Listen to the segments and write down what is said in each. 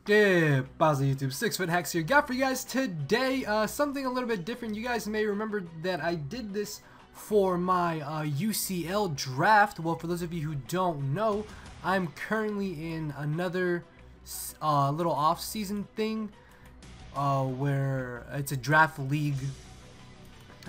Yeah, Bowser YouTube 6 Foot Hacks here. Got for you guys today something a little bit different. You guys may remember that I did this for my UCL draft. Well, for those of you who don't know, I'm currently in another little off-season thing where it's a draft league,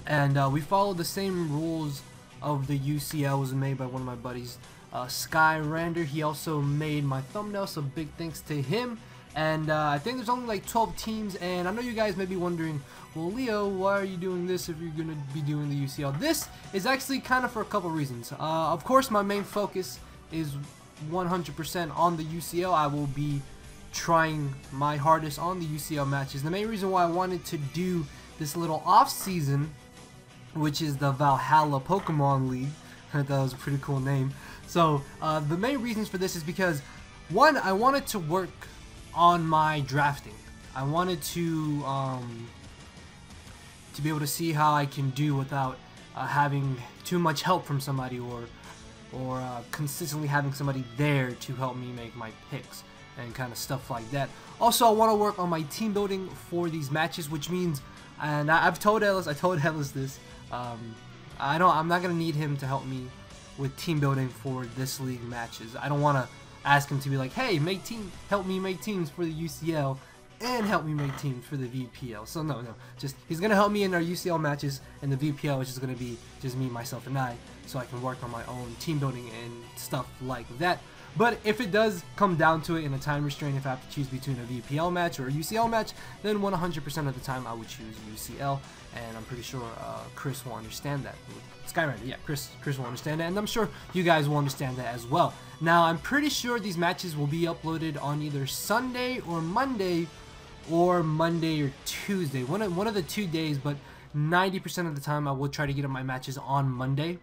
and we follow the same rules of the UCL. It was made by one of my buddies, Skyrander. He also made my thumbnail, so big thanks to him. And I think there's only like 12 teams, and I know you guys may be wondering, well, Leo, why are you doing this if you're going to be doing the UCL? This is actually kind of for a couple reasons. Of course, my main focus is 100% on the UCL. I will be trying my hardest on the UCL matches. The main reason why I wanted to do this little off-season, which is the Valhalla Pokemon League, I thought that was a pretty cool name. So the main reasons for this is because, one, I wanted to work on my drafting. I wanted to be able to see how I can do without having too much help from somebody, or consistently having somebody there to help me make my picks and kind of stuff like that. Also, I want to work on my team building for these matches, which means, and I've told Ellis, this, I'm not gonna need him to help me with team building for this league matches. I don't want to ask him to be like, hey, help me make teams for the UCL and help me make teams for the VPL. So no, just he's gonna help me in our UCL matches, and the VPL is just gonna be just me, myself, and I, so I can work on my own team building and stuff like that. But if it does come down to it in a time restraint, if I have to choose between a VPL match or a UCL match, then 100% of the time I would choose UCL, and I'm pretty sure Chris will understand that. Skyrander, yeah, Chris will understand that, and I'm sure you guys will understand that as well. Now, I'm pretty sure these matches will be uploaded on either Sunday or Monday or Tuesday, one of the 2 days, but 90% of the time I will try to get up my matches on Monday.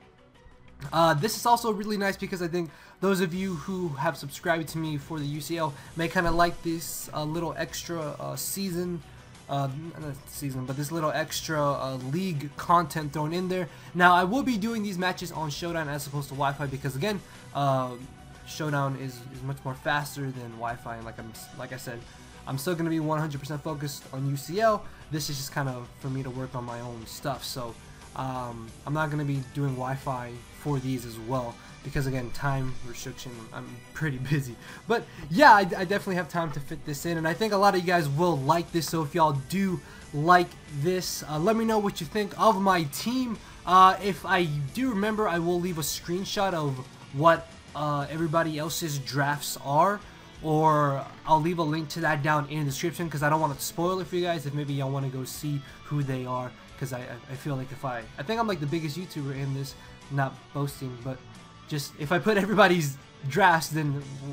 This is also really nice because I think those of you who have subscribed to me for the UCL may kind of like this little extra but this little extra league content thrown in there. Now, I will be doing these matches on Showdown as opposed to Wi-Fi because, again, Showdown is much more faster than Wi-Fi, and like I said, I'm still going to be 100% focused on UCL. This is just kind of for me to work on my own stuff, so I'm not going to be doing Wi-Fi for these as well because, again, time restriction, I'm pretty busy. But yeah, I definitely have time to fit this in, and I think a lot of you guys will like this. So if y'all do like this, let me know what you think of my team. If I do remember, I will leave a screenshot of what everybody else's drafts are, or I'll leave a link to that down in the description because I don't want to spoil it for you guys if maybe y'all want to go see who they are, because I feel like I think I'm like the biggest YouTuber in this, not boasting, but just if I put everybody's drafts, then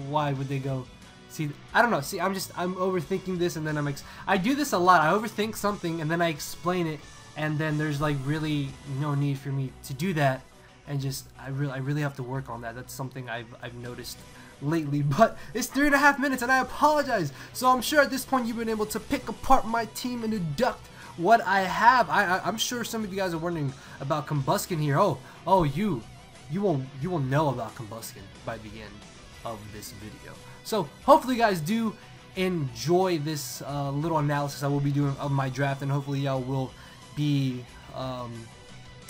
why would they go see? I don't know. See, I'm overthinking this, and then I do this a lot. I overthink something and then I explain it, and then there's like really no need for me to do that, and just I really have to work on that. That's something I've noticed lately. But it's 3.5 minutes and I apologize. So I'm sure at this point you've been able to pick apart my team and deduct what I have. I'm sure some of you guys are wondering about Combusken here. Oh, you will know about Combusken by the end of this video. So hopefully you guys do enjoy this little analysis I will be doing of my draft, and hopefully y'all will be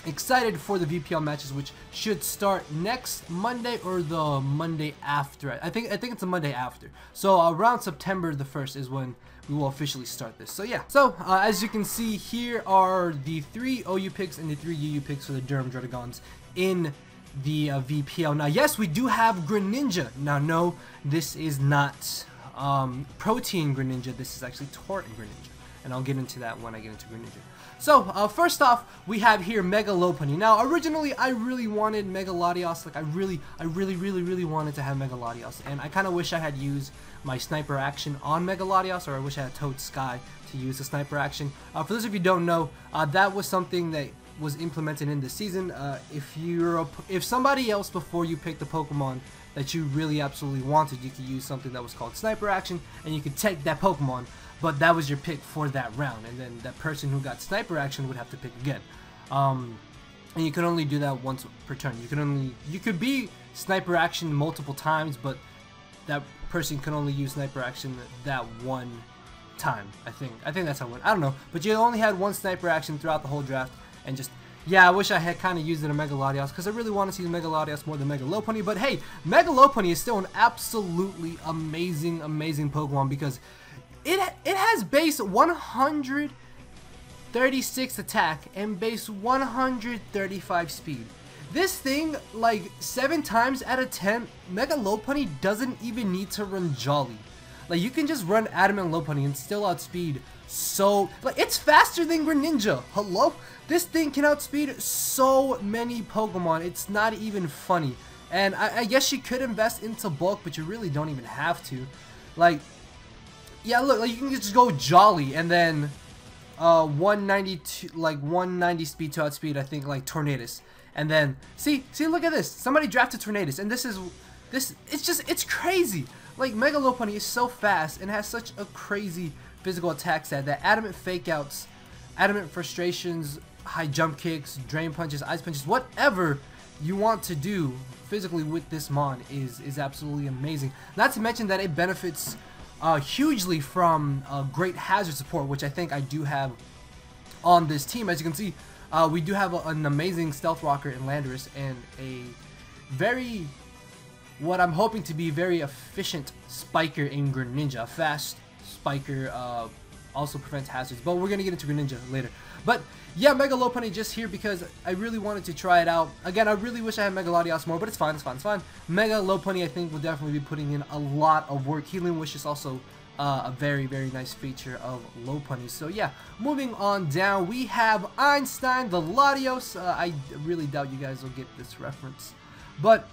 excited for the VPL matches, which should start next Monday or the Monday after. I think it's the Monday after. So around September the 1st is when we will officially start this. So yeah. So as you can see, here are the 3 OU picks and the 3 UU picks for the DURHAM DRUDDIGONS in the VPL. Now, yes, we do have Greninja. Now, no, this is not Protein Greninja. This is actually Torrent Greninja, and I'll get into that when I get into Greninja. So, first off, we have here Mega Lopunny. Now, originally, I really wanted Mega Latios. Like, I really wanted to have Mega Latios, and I kind of wish I had used my Sniper action on Mega Latios, or I wish I had Toad Sky to use the Sniper action. For those of you who don't know, that was something that was implemented in the season. If somebody else before you picked the Pokemon that you really absolutely wanted, you could use something that was called Sniper action, and you could take that Pokemon, but that was your pick for that round, and then that person who got Sniper action would have to pick again. And you could only do that once per turn. You could be Sniper action multiple times, but that person can only use sniper action that one time. I think that's how it went. I don't know, but you only had one sniper action throughout the whole draft, and just yeah, I wish I had kind of used it in Mega Latios because I really want to see the Mega Latios more than Mega Lopunny. But hey, Mega Lopunny is still an absolutely amazing Pokemon because it has base 136 attack and base 135 speed. This thing, like 7 times out of 10, Mega Lopunny doesn't even need to run Jolly. Like you can just run Adamant Lopunny and still outspeed. So like it's faster than Greninja. Hello? This thing can outspeed so many Pokemon. It's not even funny. And I guess you could invest into bulk, but you really don't even have to. Like, yeah, look, like you can just go Jolly and then 192, like 190 speed to outspeed. I think like Tornadus, and then see, look at this. Somebody drafted Tornadus, and it's crazy. Like Mega Lopunny is so fast and has such a crazy physical attack set that Adamant Fake Outs, Adamant Frustrations, high jump kicks, drain punches, ice punches, whatever you want to do physically with this mon is absolutely amazing. Not to mention that it benefits hugely from great hazard support, which I think I do have on this team. As you can see, we do have an amazing Stealth Rocker in Landorus and a very, what I'm hoping to be very efficient Spiker in Greninja. Fast Spiker also prevents hazards, but we're gonna get into Greninja later. But yeah, Mega Lopunny just here because I really wanted to try it out. Again, I really wish I had Mega Latios more, but it's fine. Mega Lopunny I think will definitely be putting in a lot of work. Healing Wish is also a very nice feature of Lopunny. So yeah, moving on down, we have Einstein the Latios. I really doubt you guys will get this reference, but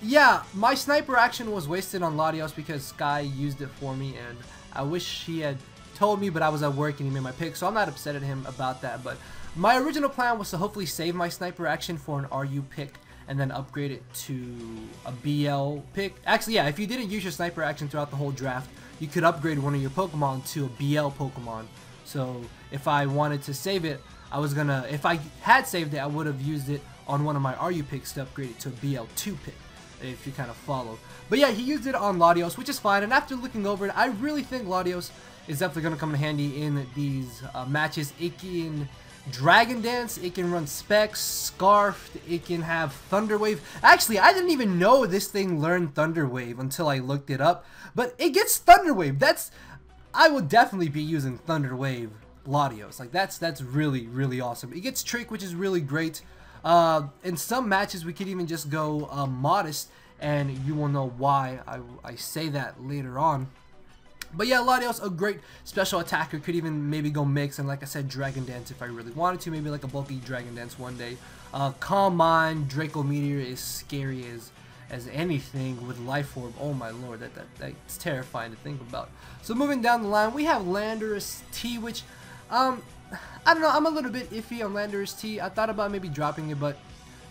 yeah, my sniper action was wasted on Latios because Sky used it for me, and I wish he had told me, but I was at work and he made my pick, so I'm not upset at him about that. But my original plan was to hopefully save my sniper action for an RU pick and then upgrade it to a BL pick. Actually, yeah, if you didn't use your sniper action throughout the whole draft, you could upgrade one of your Pokemon to a BL Pokemon. So if I wanted to save it, if I had saved it, I would have used it on one of my RU picks to upgrade it to a BL2 pick, if you kind of follow. But yeah, he used it on Latios, which is fine, and after looking over it, I really think Latios is definitely going to come in handy in these matches. It can Dragon Dance, it can run Specs, Scarfed, it can have Thunder Wave. Actually, I didn't even know this thing learned Thunder Wave until I looked it up, but it gets Thunder Wave. I would definitely be using Thunder Wave Latios. Like that's really awesome. It gets Trick, which is really great. In some matches we could even just go Modest, and you will know why I say that later on. But yeah, Latios, a great special attacker, could even maybe go mix, and like I said, Dragon Dance if I really wanted to, maybe like a bulky Dragon Dance one day. Calm Mind, Draco Meteor is scary as anything with Life Orb. Oh my lord, that's terrifying to think about. So moving down the line, we have Landorus T, which I don't know, I'm a little bit iffy on Landorus T. I thought about maybe dropping it, but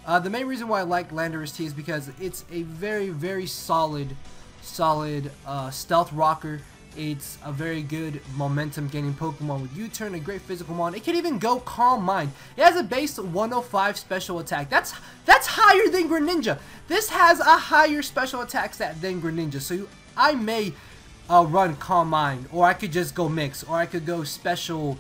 the main reason why I like Landorus T is because it's a very solid Stealth Rocker. It's a very good momentum gaining Pokemon with U-Turn, a great physical mon. It can even go Calm Mind. It has a base 105 special attack. That's higher than Greninja. This has a higher special attack stat than Greninja. So I may run Calm Mind, or I could just go Mix, or I could go special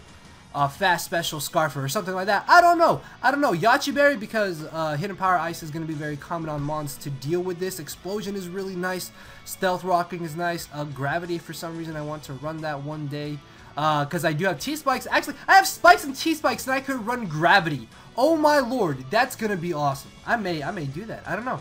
Fast Special Scarfer or something like that. I don't know. Yachi Berry, because Hidden Power Ice is going to be very common on mons to deal with this. Explosion is really nice. Stealth Rocking is nice. Gravity, for some reason I want to run that one day because I do have T-Spikes. Actually, I have Spikes and T-Spikes and I could run Gravity. Oh my lord, that's gonna be awesome. I may do that. I don't know.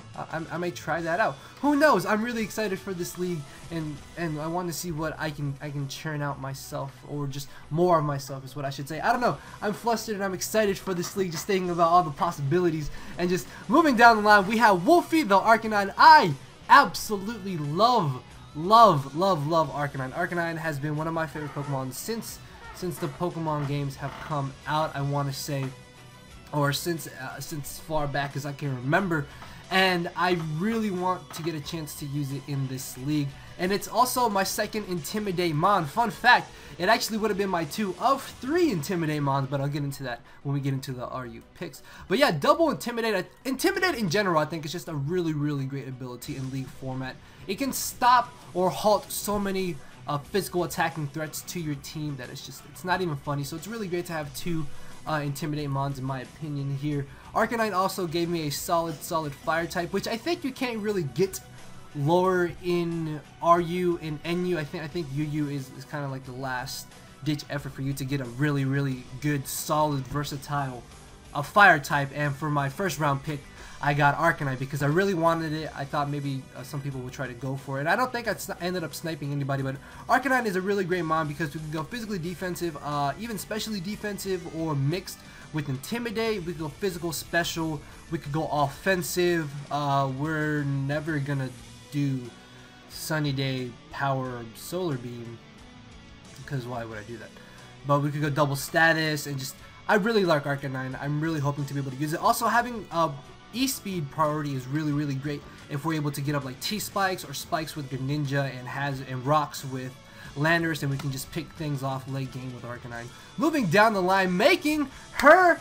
I may try that out. Who knows? I'm really excited for this league, and I want to see what I can churn out myself, or just more of myself is what I should say. I don't know. I'm flustered and I'm excited for this league, just thinking about all the possibilities. And just moving down the line, we have Wolfie the Arcanine. I absolutely love Arcanine. Arcanine has been one of my favorite Pokemon since the Pokemon games have come out, I want to say, or since far back as I can remember, and I really want to get a chance to use it in this league. and it's also my second Intimidate Mon. Fun fact, it actually would have been my 2 of 3 Intimidate Mons, but I'll get into that when we get into the RU picks. But yeah, double Intimidate. Intimidate in general, I think, is just a really, really great ability in League format. It can stop or halt so many physical attacking threats to your team that it's not even funny. So it's really great to have 2 Intimidate Mons in my opinion here. Arcanine also gave me a solid fire type, which I think you can't really get lower in RU and NU. I think UU is kind of like the last ditch effort for you to get a really good, solid, versatile fire type. And for my first round pick, I got Arcanine because I really wanted it. I thought maybe some people would try to go for it. I don't think I ended up sniping anybody, but Arcanine is a really great mon because we can go physically defensive, even specially defensive, or mixed with Intimidate. We could go physical, special. We could go offensive. We're never gonna do Sunny Day, Power, Solar Beam, because why would I do that? But we could go double status, and just, I really like Arcanine. I'm really hoping to be able to use it. Also, having E-Speed priority is really great if we're able to get up like T-Spikes or Spikes with Greninja and Rocks with Landorus, and we can just pick things off late game with Arcanine. Moving down the line, making her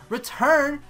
return.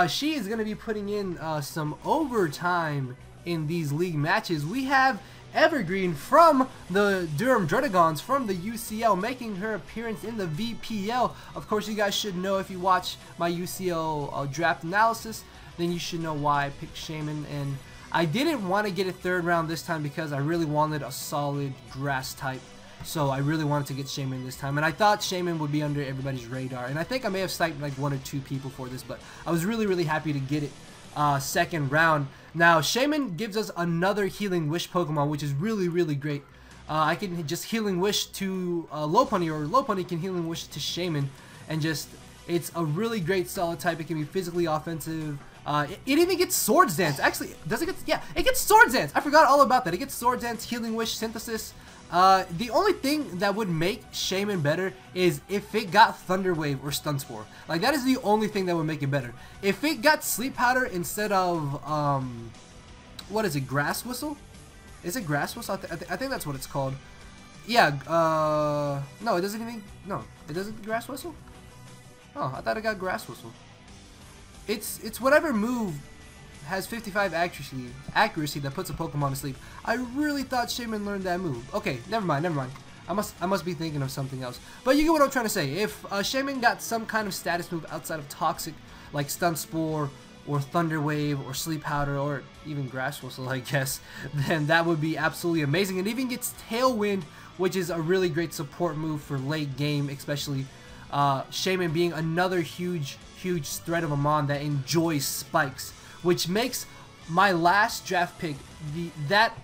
She is going to be putting in some overtime in these league matches. We have Evergreen from the DURHAM DRUDDIGONS from the UCL making her appearance in the VPL. Of course, you guys should know, if you watch my UCL draft analysis, then you should know why I picked Shaman. And I didn't want to get a 3rd round this time because I really wanted a solid grass type. So I really wanted to get Shaman this time, and I thought Shaman would be under everybody's radar. And I think I may have sniped like 1 or 2 people for this, but I was really happy to get it 2nd round. Now, Shaman gives us another Healing Wish Pokemon, which is really great. I can just Healing Wish to Lopunny, or Lopunny can Healing Wish to Shaman, and just, it's a really great solid type. It can be physically offensive. It even gets Swords Dance. Actually, does it get? Yeah, it gets Swords Dance. I forgot all about that. It gets Swords Dance, Healing Wish, Synthesis. The only thing that would make Shaman better is if it got Thunder Wave or Stun Spore. Like, that is the only thing that would make it better. If it got Sleep Powder instead of, what is it, Grass Whistle? Is it Grass Whistle? I think that's what it's called. Yeah, no, it doesn't even, no, it doesn't Grass Whistle? Oh, I thought it got Grass Whistle. It's whatever move has 55 accuracy that puts a Pokemon to sleep. I really thought Shaman learned that move. Okay, never mind. I must be thinking of something else. But you get what I'm trying to say. If Shaman got some kind of status move outside of Toxic, like Stun Spore, or Thunder Wave, or Sleep Powder, or even Grass Whistle, I guess, then that would be absolutely amazing. It even gets Tailwind, which is a really great support move for late game, especially Shaman being another huge threat of a mon that enjoys spikes, which makes my last draft pick that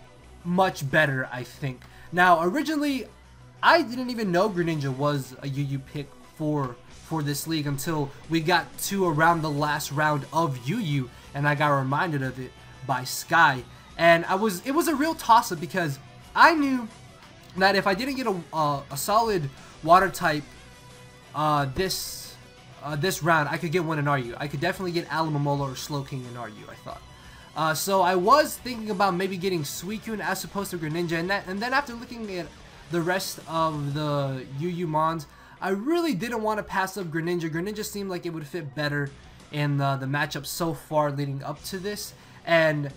much better, I think. Now, originally, I didn't even know Greninja was a UU pick for this league until we got to around the last round of UU, and I got reminded of it by Sky. And it was a real toss-up because I knew that if I didn't get a solid water type this round, I could get one in RU. I could definitely get Alomomola or Slowking in RU, I thought. So I was thinking about maybe getting Suicune as opposed to Greninja, and then after looking at the rest of the UU Mons, I really didn't want to pass up Greninja. Greninja seemed like it would fit better in the matchup so far leading up to this, and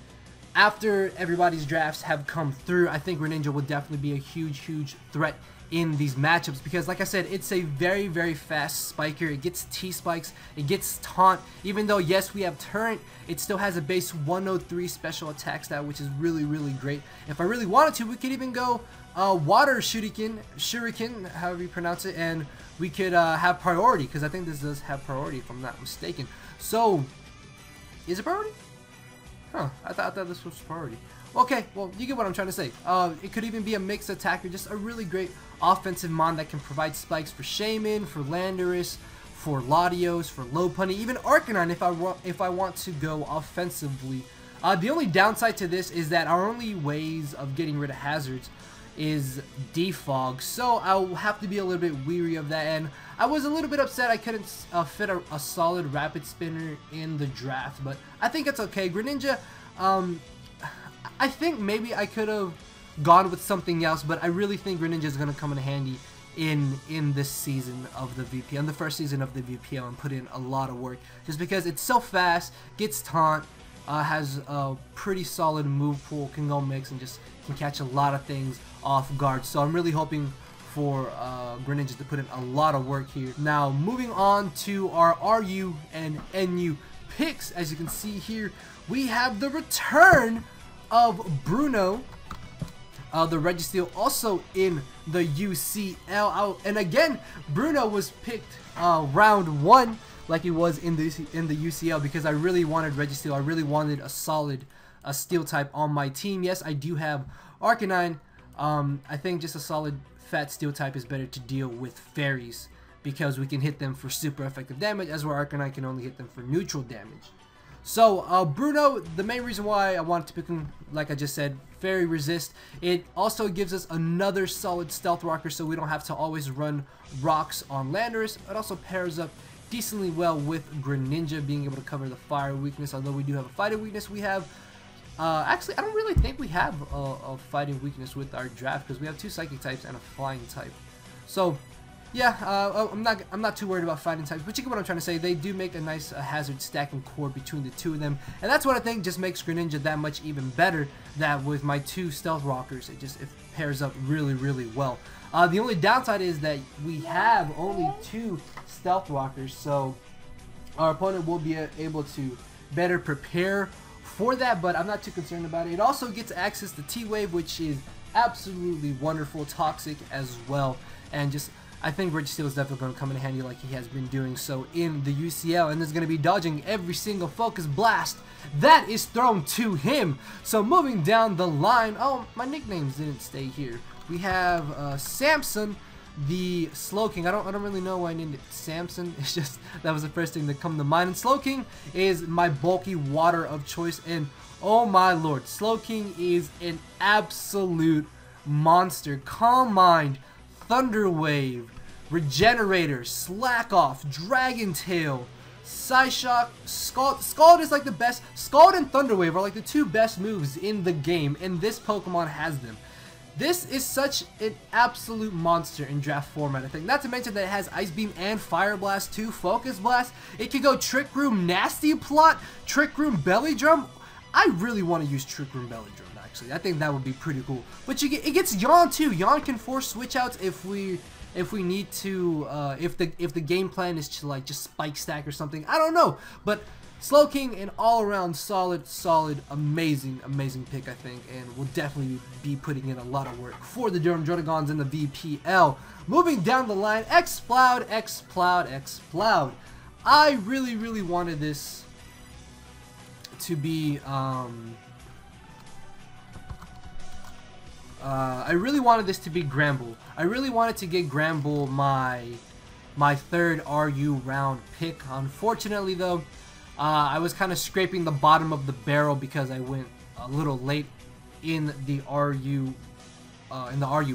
after everybody's drafts have come through, I think Greninja would definitely be a huge threat in these matchups because, like I said, it's a very fast spiker. It gets T-Spikes, it gets Taunt. Even though, yes, we have Turret, it still has a base 103 special attack stat, which is really great. If I really wanted to, we could even go Water Shuriken, however you pronounce it, and we could have priority, because I think this does have priority if I'm not mistaken. So, is it priority? Huh, I thought this was priority. Okay, well, you get what I'm trying to say. It could even be a mixed attacker, just a really great offensive mon that can provide spikes for Shaman, for Landorus, for Latios, for Lopunny, even Arcanine if I want to go offensively. The only downside to this is that our only ways of getting rid of hazards is defog, so I'll have to be a little bit weary of that, and I was a little bit upset I couldn't fit a solid rapid spinner in the draft, but I think it's okay. Greninja, I think maybe I could have gone with something else, but I really think Greninja is going to come in handy in this season of the VPL, in the first season of the VPL, and put in a lot of work just because it's so fast, gets taunt, has a pretty solid move pool, can go mix, and just can catch a lot of things off guard. So I'm really hoping for Greninja to put in a lot of work here. Now moving on to our RU and NU picks, as you can see here, we have the return of Bruno, the Registeel, also in the UCL. And again, Bruno was picked round 1 like he was in the UCL because I really wanted Registeel. I really wanted a solid steel type on my team. Yes, I do have Arcanine. I think just a solid fat steel type is better to deal with fairies because we can hit them for super effective damage, as where Arcanine can only hit them for neutral damage. So Bruno, the main reason why I wanted to pick him, like I just said, fairy resist. It also gives us another solid stealth rocker, so we don't have to always run rocks on Landorus. It also pairs up decently well with Greninja, being able to cover the fire weakness. Although we do have a fighting weakness, we have actually I don't really think we have a fighting weakness with our draft because we have 2 psychic types and a flying type. So yeah, I'm not too worried about fighting types, but you get what I'm trying to say. They do make a nice hazard stacking core between the 2 of them, and that's what I think just makes Greninja that much even better. That with my 2 stealth rockers, it pairs up really well. The only downside is that we have only 2 stealth rockers, so our opponent will be able to better prepare for that, but I'm not too concerned about it. It also gets access to T-Wave, which is absolutely wonderful, toxic as well, and just I think Registeel is definitely going to come in handy like he has been doing so in the UCL, and is going to be dodging every single focus blast that is thrown to him. So moving down the line, oh, my nicknames didn't stay here. We have Samson, the Slowking. I don't really know why I named it Samson. It's just that was the first thing that come to mind. And Slowking is my bulky water of choice, and oh my lord, Slowking is an absolute monster. Calm Mind, Thunder Wave, Regenerator, Slack Off, Dragon Tail, Psyshock, Scald is like the best. Scald and Thunder Wave are like the 2 best moves in the game, and this Pokemon has them. This is such an absolute monster in draft format, I think. Not to mention that it has Ice Beam and Fire Blast too, Focus Blast. It could go Trick Room Nasty Plot, Trick Room Belly Drum. I really want to use Trick Room Belly Drum, actually. I think that would be pretty cool. But it gets Yawn too. Yawn can force switch outs if we need to, if the game plan is to like just spike stack or something. I don't know, but Slowking, an all-around solid, amazing pick, I think, and will definitely be putting in a lot of work for the Durham Druddigons in the VPL. Moving down the line, Exploud. I really wanted this to be, I really wanted this to be Granbull. I really wanted to get Granbull my 3rd RU round pick. Unfortunately, though, I was kind of scraping the bottom of the barrel because I went a little late in the RU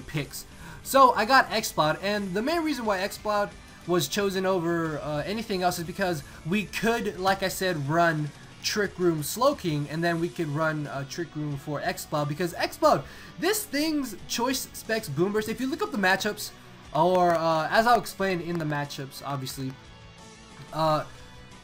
picks. So I got Exploud, and the main reason why Exploud was chosen over anything else is because we could, like I said, run Trick Room Slowking, and then we could run Trick Room for Exploud, because Exploud, this thing's choice specs Boom Burst. If you look up the matchups, or as I'll explain in the matchups, obviously,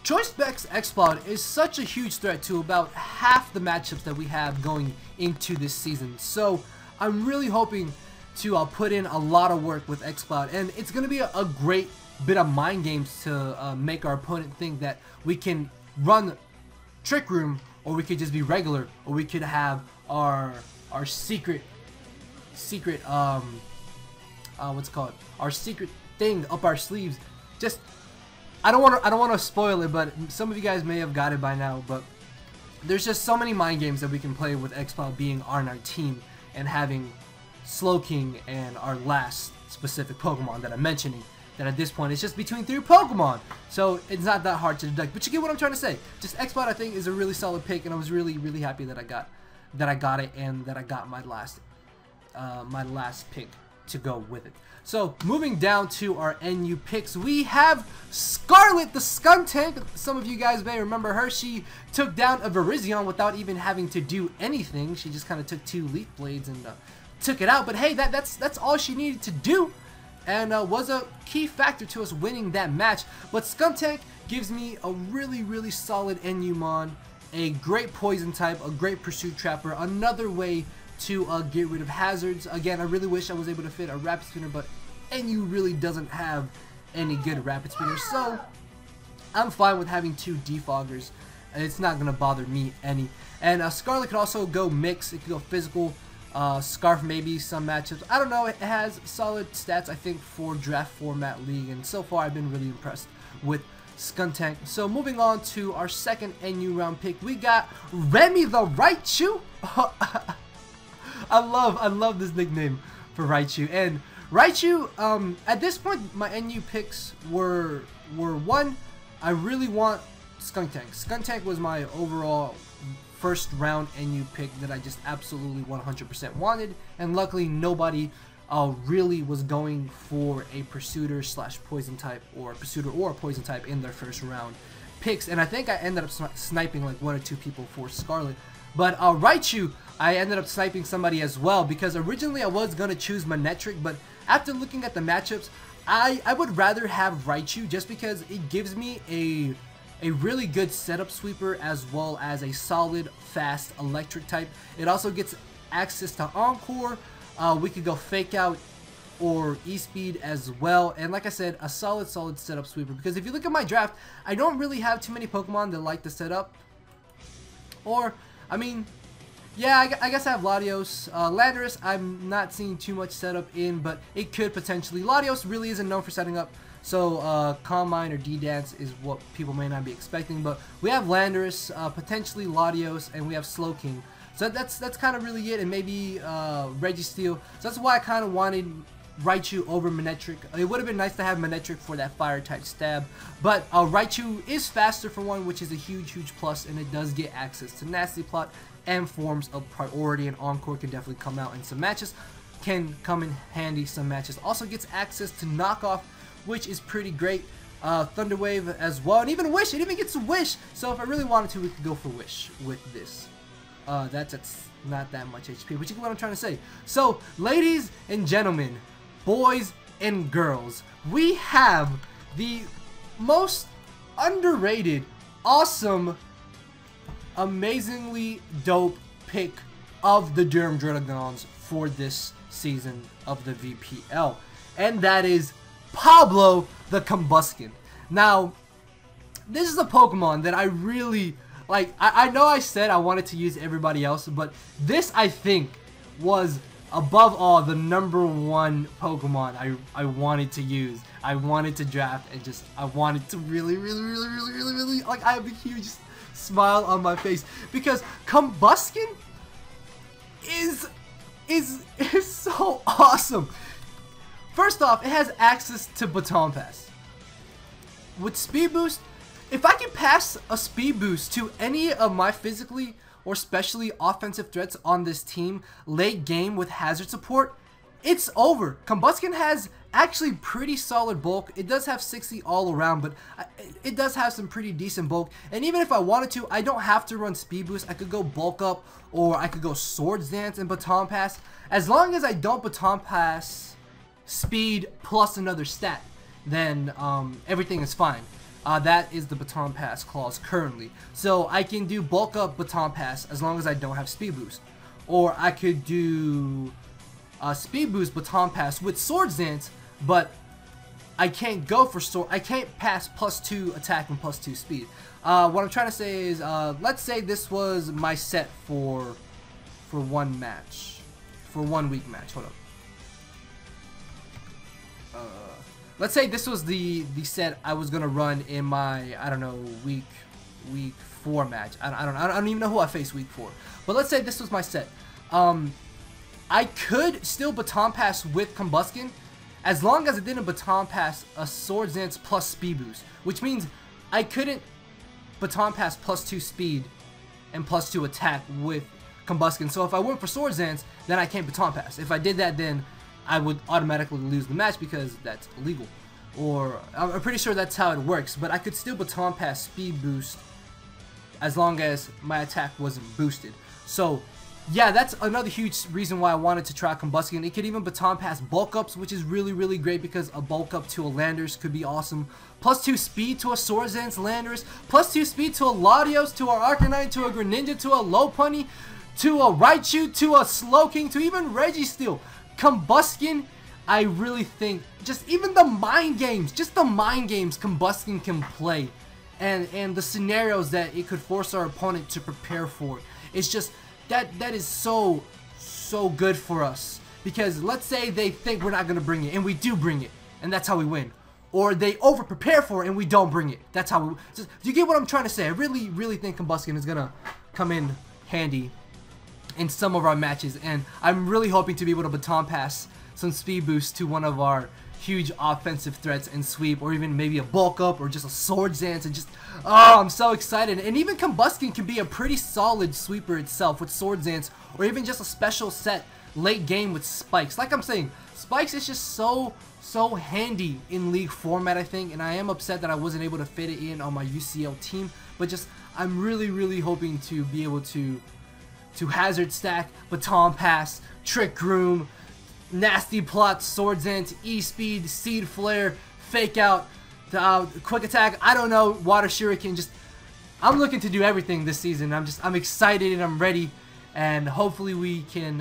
choice specs Exploud is such a huge threat to about half the matchups that we have going into this season. So I'm really hoping to put in a lot of work with Exploud, and it's going to be a great bit of mind games to make our opponent think that we can run Trick Room, or we could just be regular, or we could have our secret what's it called, our secret thing up our sleeves. Just I don't want to spoil it, but some of you guys may have got it by now, but there's just so many mind games that we can play with Exploud being on our team and having Slowking and our last specific Pokemon that I'm mentioning, that at this point it's just between 3 Pokemon, so it's not that hard to deduct. But you get what I'm trying to say. Just Exploud, I think, is a really solid pick, and I was really happy that I got it, and that I got my last pick to go with it. So moving down to our NU picks, we have Scarlett, the Skuntank. Some of you guys may remember her. She took down a Virizion without even having to do anything. She just kind of took 2 Leaf Blades and took it out. But hey, that's all she needed to do, and was a key factor to us winning that match. But Skuntank gives me a really solid NU Mon, a great poison type, a great pursuit trapper, another way to get rid of hazards. Again, I really wish I was able to fit a rapid spinner, but NU really doesn't have any good rapid spinners, so I'm fine with having 2 defoggers. It's not gonna bother me any. And Scarlet could also go mix. It could go physical, Scarf maybe some matchups. I don't know. It has solid stats, I think, for draft format league, and so far I've been really impressed with Skuntank. So moving on to our second NU round pick, we got Remy the Righto. I love this nickname for Righto. And Righto, at this point, my NU picks were one, I really want Skuntank. Skuntank was my overall first round NU pick that I just absolutely 100% wanted, and luckily nobody really was going for a pursuiter slash poison type, or a pursuiter or a poison type in their first round picks, and I think I ended up sniping like 1 or 2 people for Scarlet. But Righto, I ended up sniping somebody as well, because originally I was going to choose Manectric, but after looking at the matchups, I would rather have Righto just because it gives me a really good setup sweeper as well as a solid, fast electric type. It also gets access to Encore. We could go Fake Out or E-Speed as well, and like I said, a solid setup sweeper, because if you look at my draft, I don't really have too many Pokemon that like the setup. Or, I mean, yeah, I guess I have Latios. Landorus, I'm not seeing too much setup in, but it could potentially. Latios really isn't known for setting up, so Calm Mind or D-Dance is what people may not be expecting. But we have Landorus, potentially Latios, and we have Slowking. So that's kind of really it, and maybe Registeel. So that's why I kind of wanted Righto over Manectric. It would have been nice to have Manectric for that fire type stab, but Righto is faster for one, which is a huge plus, and it does get access to Nasty Plot and forms of priority, and Encore can definitely come out in some matches, can come in handy some matches. Also gets access to Knockoff, which is pretty great. Thunder Wave as well, and even Wish. It even gets a Wish, so if I really wanted to, we could go for Wish with this. That's not that much HP, but you get what I'm trying to say. So, ladies and gentlemen, boys and girls, we have the most underrated, awesome, amazingly dope pick of the DURHAM DRUDDIGONS for this season of the VPL, and that is Pablo the Combusken. Now, this is a Pokemon that I really like. I know I said I wanted to use everybody else, but this, I think, was above all the #1 Pokemon I wanted to use. I wanted to draft, and just I wanted to really like, I have a huge smile on my face because Combusken is so awesome. First off, it has access to Baton Pass. With Speed Boost, if I can pass a Speed Boost to any of my physically or specially offensive threats on this team late game with hazard support, it's over. Combusken has actually pretty solid bulk. It does have 60 all around, but it does have some pretty decent bulk. And even if I wanted to, I don't have to run Speed Boost. I could go Bulk Up, or I could go Swords Dance and Baton Pass. As long as I don't Baton Pass Speed plus another stat, then everything is fine. That is the Baton Pass clause currently. So I can do Bulk Up Baton Pass as long as I don't have Speed Boost. Or I could do Speed Boost Baton Pass with Swords Dance, but I can't go for I can't pass +2 attack and +2 speed. What I'm trying to say is, let's say this was my set for one match, for 1 week match. Hold up. Let's say this was the set I was gonna run in my, I don't know, week 4 match. I don't even know who I faced week 4. But let's say this was my set. I could still Baton Pass with Combusken as long as it didn't Baton Pass a Swords Dance plus Speed Boost, which means I couldn't Baton Pass +2 speed and +2 attack with Combusken. So if I went for Swords Dance, then I can't Baton Pass. If I did that, then I would automatically lose the match because that's illegal. Or I'm pretty sure that's how it works, but I could still baton pass speed boost as long as my attack wasn't boosted. So yeah, that's another huge reason why I wanted to try Combusken. It could even baton pass bulk ups, which is really great because a bulk up to a Landorus could be awesome. +2 speed to a Swordsdance Landorus, +2 speed to a Latios, to a Arcanine, to a Greninja, to a Lopunny, to a Righto, to a Slowking, to even Registeel. Combusken, I really think, just even the mind games, Combusken can play. And the scenarios that it could force our opponent to prepare for. It's just, that is so good for us. Because let's say they think we're not going to bring it, and we do bring it, and that's how we win. Or they over-prepare for it, and we don't bring it. That's how we... Just, you get what I'm trying to say? I really think Combusken is going to come in handy in some of our matches. And I'm really hoping to be able to baton pass some speed boost to one of our huge offensive threats and sweep, or even maybe a bulk up or just a Swords Dance, and just, oh, I'm so excited. And even Combusken can be a pretty solid sweeper itself with Swords Dance, or even just a special set late game with Spikes. Like I'm saying, Spikes is just so handy in League format, I think, and I am upset that I wasn't able to fit it in on my UCL team, but just, I'm really hoping to be able to Hazard Stack, Baton Pass, Trick Room, Nasty Plot, Swords Dance, E-Speed, Seed Flare, Fake Out, Quick Attack, I don't know, Water Shuriken. Just, I'm looking to do everything this season. I'm excited and I'm ready, and hopefully we can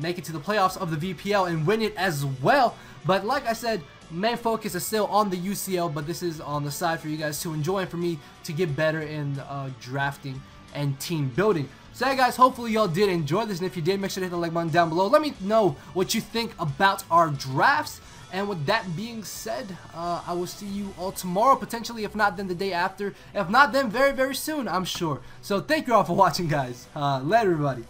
make it to the playoffs of the VPL and win it as well. But like I said, main focus is still on the UCL, but this is on the side for you guys to enjoy and for me to get better in drafting and team building. So yeah guys, hopefully y'all did enjoy this, and if you did, make sure to hit the like button down below. Let me know what you think about our drafts. And with that being said, I will see you all tomorrow, potentially. If not, then the day after. If not, then very soon, I'm sure. So thank you all for watching, guys. Later, everybody.